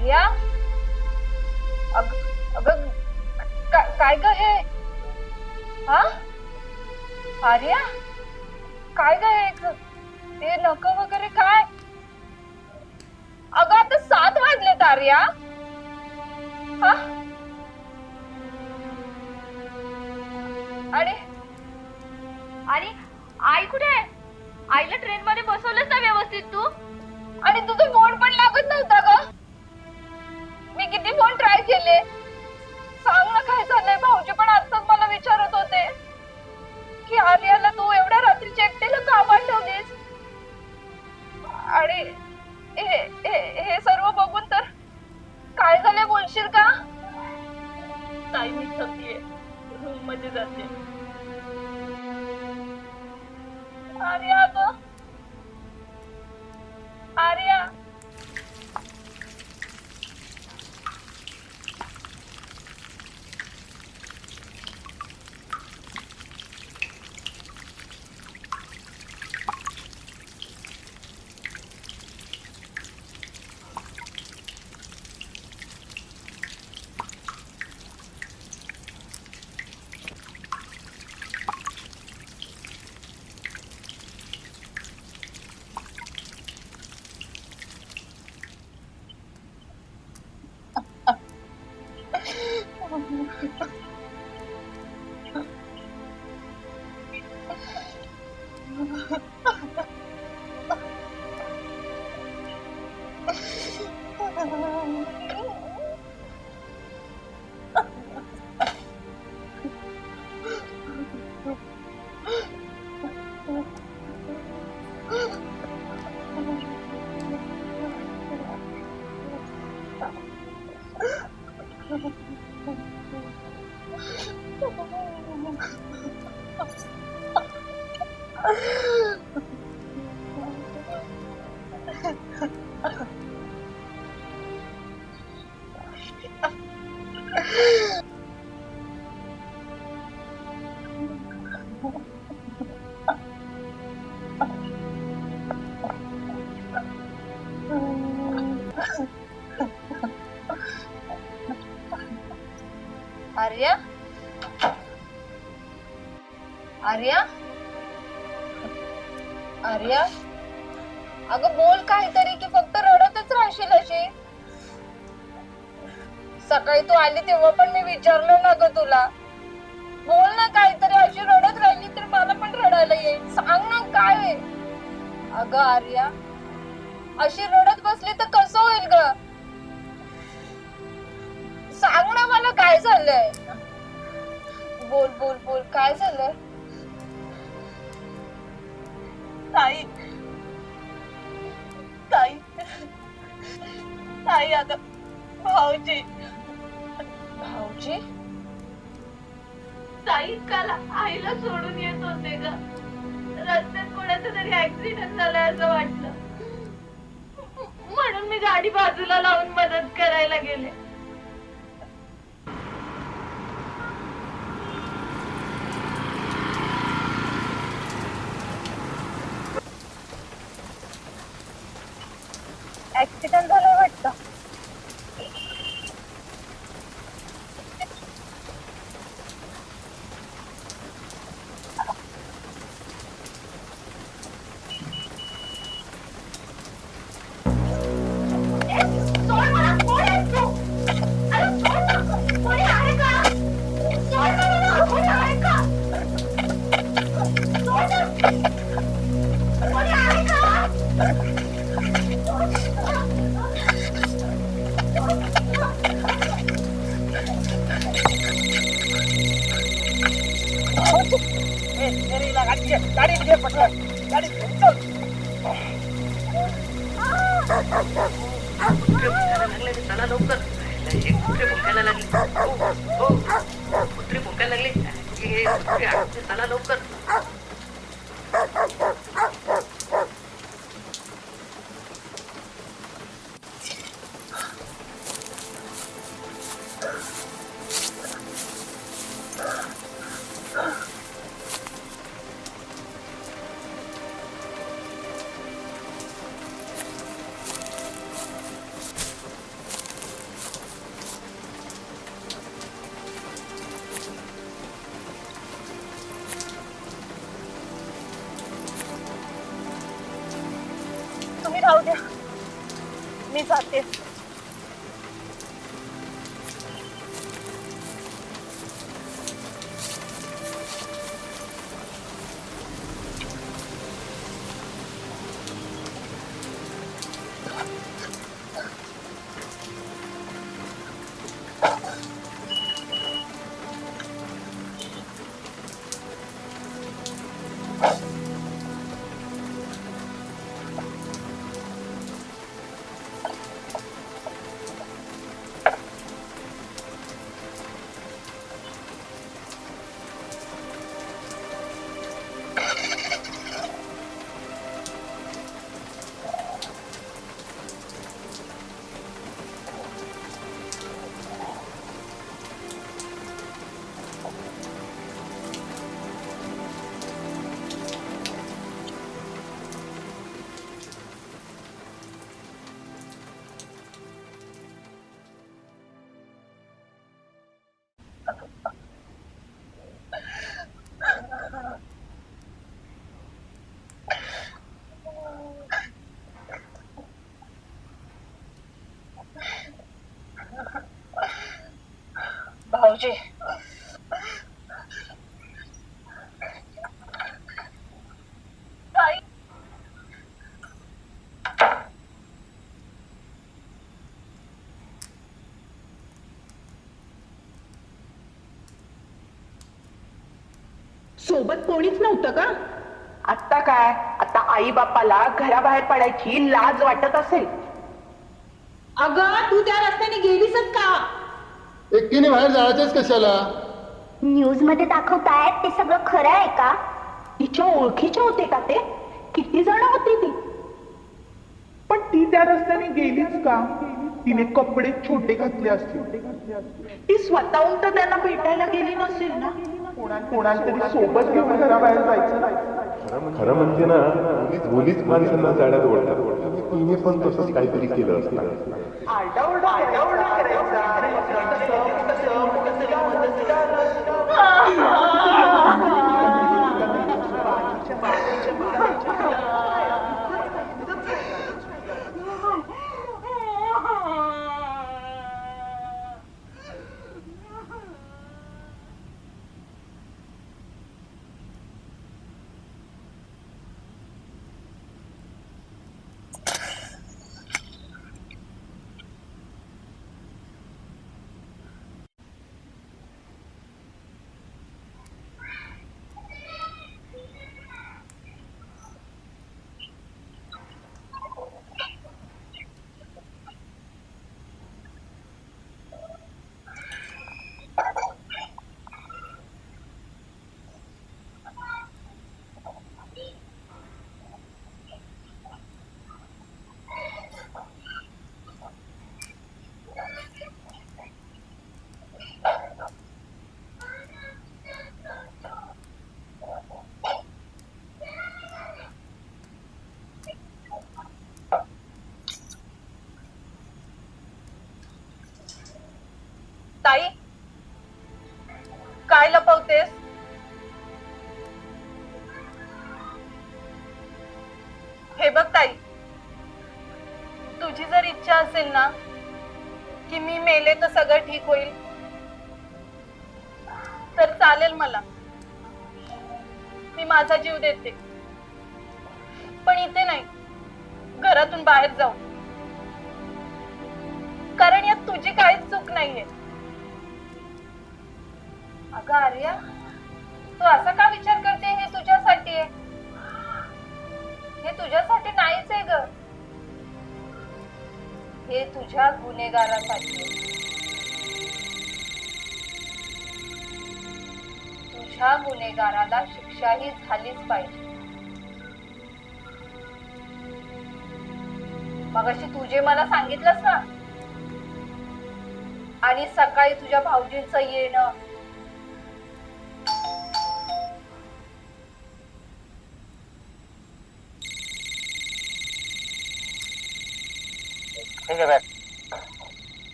आर्या अग अगं काय ग हे? हा आर्या काय ग हे नख वगैरे काय? अगं आता 7 वाजलेत आर्या. हा आणि आणि आई कुठे आहे? आईला ट्रेन मध्ये बसवलंच ना व्यवस्थित तू? आणि तुझं फोन पण लागत नव्हता ग. मी किती फोन ट्राय केले. सांग ना काय झालंय. भाऊजी पण आताच मला विचारत होते की आर्याला तू एवढ्या रात्रीच्या एकटीला का पाठवलीस. आणि हे सर्व बघून तर काय झालंय बोलशील का? ताई मी थकलीये, रूम मध्ये जाते. आर्या ग आर्या आर्या आर्या आर्या अगं बोल काहीतरी की फक्त रडतच राहशील अशी. सकाळी तू आली तेव्हा पण मी विचारलं ना ग तुला. बोल ना काहीतरी. अशी रडत राहिली तर मला पण रडायला येईल. सांग ना काय. अगं आर्या अशी रडत बसली तर कसं होईल ग. सांग ना मला काय झालंय. बोल बोल बोल काय झालंय. ताई ताई ताई आता भाऊजी भाऊजी ताई काल आईला सोडून येत होते ग. रस्त्यात कोणाचा तरी ऍक्सिडेंट झालाय असं वाटलं, म्हणून मी गाडी बाजूला लावून मदत करायला गेले. ऍक्सिडेंट झालाय वाटतं. गाडी घे पटकन. गाडी चल. चला लवकर. कुत्रे भुंकायला लागले. कुत्रे भुंकायला लागले. चला लवकर. मी जाते. भाऊजी, ताई, सोबत कोणीच नव्हतं का? आता काय, आता आई बापाला घराबाहेर पडायची लाज वाटत असेल. अगं तू त्या रस्त्याने गेलीसच का? एकटीने बाहेर जायचंच कशाला? न्यूज मध्ये दाखवतायत ते सगळं खरं आहे का? तिच्या ओळखीचे होते का ते? किती जण होती ती? पण ती त्या रस्त्याने गेलीच का? तिने कपडे छोटे घातले असतील. ती स्वतःहून तर त्यांना भेटायला गेली नसेल ना. कोणाला तरी सोबत घेऊन घराबाहेर जायचं. खरं म्हणजे ना, मुलीच माणसांना जाड्यात ओढतात. तिने पण तसंच काहीतरी केलं असतं. आरडाओरडा करायचा. ताई, काय लपवतेस? हे बघ ताई, तुझी जर इच्छा असेल ना की मी मेले तर सगळं ठीक होईल, तर चालेल मला. मी माझा जीव देते, पण इथे नाही, घरातून बाहेर जाऊ. कारण यात तुझी काहीच चूक नाहीये. अगं आर्या, तू असा का विचार करते? हे तुझ्यासाठी आहे, हे तुझ्यासाठी नाहीच आहे ग. हे तुझ्या गुन्हेगारासाठी आहे. तुझ्या गुन्हेगाराला शिक्षाही झालीच पाहिजे. मगाशी तुझे मला सांगितलंस ना, आणि सकाळी तुझ्या भाऊजींचं येणं,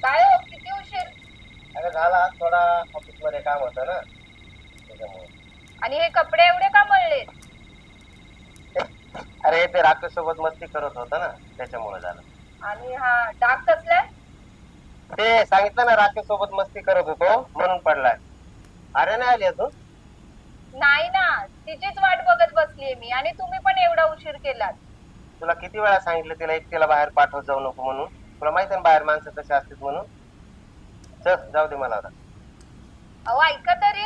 काय हो, किती उशीर? अगं झाला, थोडा ऑफिस मध्ये काम होतं ना त्याच्यामुळे. आणि हे कपडे एवढे का मळले? अरे ते राकेश सोबत मस्ती करत होता ना, त्याच्यामुळे झालं. आणि हा डाग कसलाय? ते सांगितलं ना, रात्री सोबत मस्ती करत होतो म्हणून पडलाय. अरे नाही आली अजून? नाही ना, तिचीच वाट बघत बसलीये मी. आणि तुम्ही पण एवढा उशीर केलात. तुला किती वेळा सांगितलं तिला एकटीला बाहेर पाठवत जाऊ नको म्हणून? तुला माहिती ना बाहेर माणसं कशी असतात म्हणून. चल जाऊ दे मला आता. अहो ऐका तरी.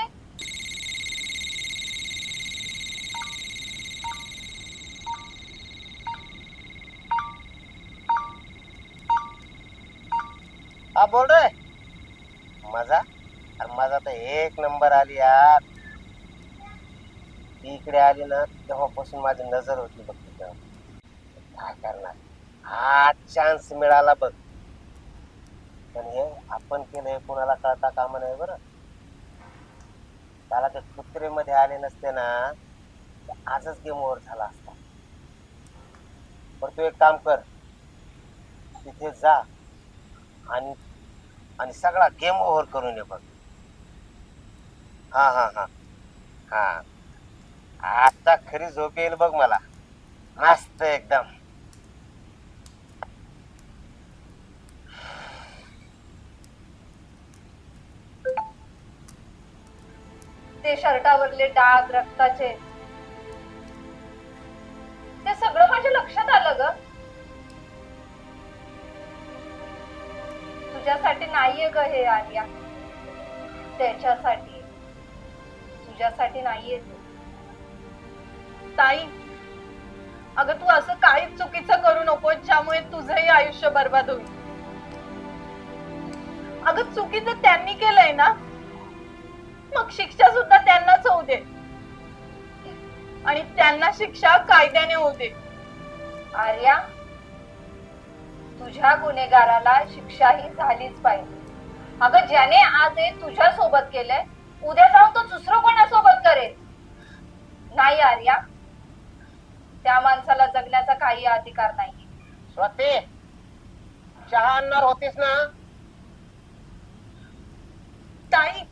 हा बोल रे. मजा? अरे मजा तर एक नंबर आली यार. ती इकडे आली ना तेव्हापासून माझी नजर होती बघ तिच्यावर. काय करणार, हा चान्स मिळाला बघ. पण हे आपण केलंय कोणाला कळता कामा नाही बरं. त्याला ते कुत्रेमध्ये आले नसते ना तर आजच गेम ओव्हर झाला असता. पण तू एक काम कर, तिथे जा आणि आणि सगळा गेम ओव्हर करून ये बघ. हा हा हा हा आता खरी झोप येईल बघ मला, मस्त एकदम. ते शर्टावरले डाग रक्ताचे, ते सगळं माझ्या लक्षात आलं ग. तुझ्यासाठी नाहीये ग हे आर्या, त्याच्यासाठी. तुझ्यासाठी नाहीये ते. ताई, अगं तू असं काहीच चुकीचं करू नको ज्यामुळे तुझंही आयुष्य बर्बाद होईल. अगं चुकीचं त्यांनी केलंय ना, मग शिक्षा सुद्धा त्यांनाच होऊ दे. आणि त्यांना शिक्षा कायद्याने होऊ दे. आर्या, तुझ्या गुन्हेगाराला शिक्षा ही झालीच पाहिजे. अगं ज्याने आज हे तुझ्या सोबत केलंय, उद्या जाऊन तो दुसरं कोणासोबत करेल? नाही आर्या, त्या माणसाला जगण्याचा काही अधिकार नाही. स्वाती, चहा आणणार होतीस ना? ताई,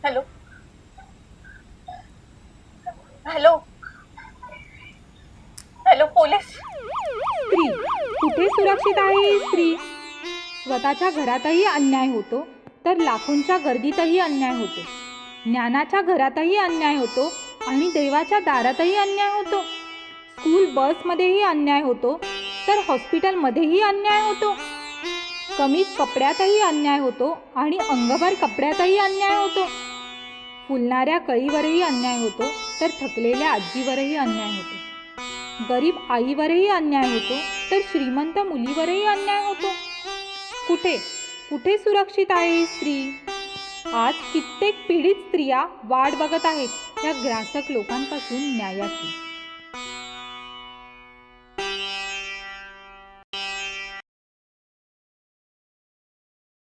हॅलो हॅलो हॅलो, पोलीस. स्त्री कुठे सुरक्षित आहे ही स्त्री? स्वतःच्या घरातही अन्याय होतो तर लाखोंच्या गर्दीतही अन्याय होतो. ज्ञानाच्या घरातही अन्याय होतो आणि देवाच्या दारातही अन्याय होतो. स्कूल बसमध्येही अन्याय होतो तर हॉस्पिटलमध्येही अन्याय होतो. कमी कपड्यातही अन्याय होतो आणि अंगभर कपड्यातही अन्याय होतो. फुलणाऱ्या कळीवरही अन्याय होतो तर थकलेल्या आजीवरही अन्याय होतो. गरीब आईवरही अन्याय होतो तर श्रीमंत मुलीवरही अन्याय होतो. कुठे कुठे सुरक्षित आहे ही स्त्री? आज कित्येक पीडित स्त्रिया वाट बघत आहेत या ग्रासक लोकांपासून न्यायाची.